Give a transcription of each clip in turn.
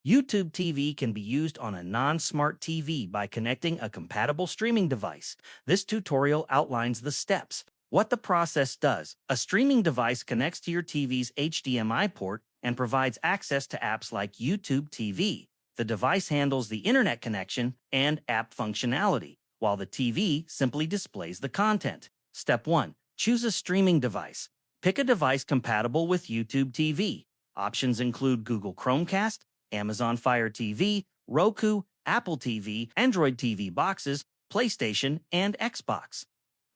YouTube TV can be used on a non-smart TV by connecting a compatible streaming device. This tutorial outlines the steps. What the process does. A streaming device connects to your TV's HDMI port and provides access to apps like YouTube TV. The device handles the internet connection and app functionality, while the TV simply displays the content. Step 1. Choose a streaming device. Pick a device compatible with YouTube TV. Options include Google Chromecast, Amazon Fire TV, Roku, Apple TV, Android TV boxes, PlayStation, and Xbox.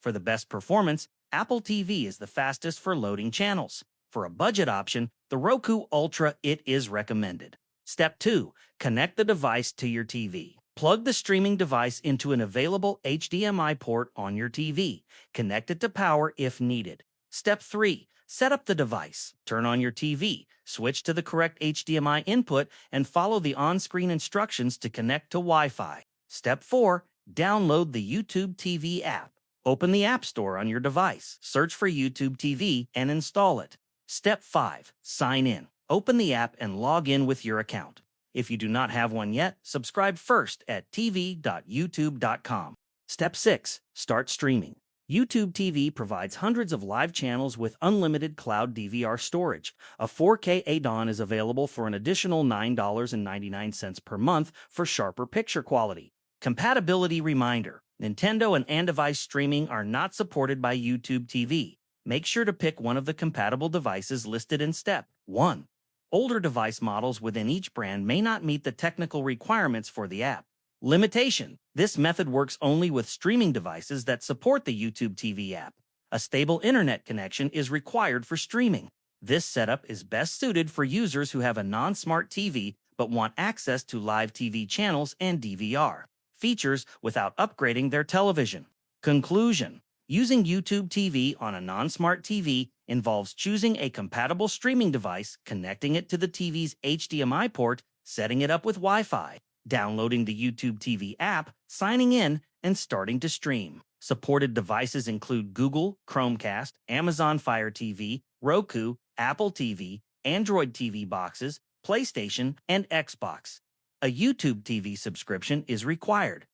For the best performance, Apple TV is the fastest for loading channels. For a budget option, the Roku Ultra It is recommended. Step 2. Connect the device to your TV. Plug the streaming device into an available HDMI port on your TV. Connect it to power if needed. Step 3. Set up the device. Turn on your TV, switch to the correct HDMI input, and follow the on-screen instructions to connect to Wi-Fi. Step 4. Download the YouTube TV app. Open the App Store on your device, search for YouTube TV, and install it. Step 5. Sign in. Open the app and log in with your account. If you do not have one yet, subscribe first at tv.youtube.com. Step 6. Start streaming. YouTube TV provides hundreds of live channels with unlimited cloud DVR storage. A 4K add-on is available for an additional $9.99 per month for sharper picture quality. Compatibility reminder: Nintendo and on-device streaming are not supported by YouTube TV. Make sure to pick one of the compatible devices listed in Step 1. Older device models within each brand may not meet the technical requirements for the app. Limitation: this method works only with streaming devices that support the YouTube TV app. A stable internet connection is required for streaming. This setup is best suited for users who have a non-smart TV but want access to live TV channels and DVR features without upgrading their television. Conclusion: using YouTube TV on a non-smart TV involves choosing a compatible streaming device, connecting it to the TV's HDMI port, setting it up with Wi-Fi, downloading the YouTube TV app, signing in, and starting to stream. Supported devices include Google, Chromecast, Amazon Fire TV, Roku, Apple TV, Android TV boxes, PlayStation, and Xbox. A YouTube TV subscription is required.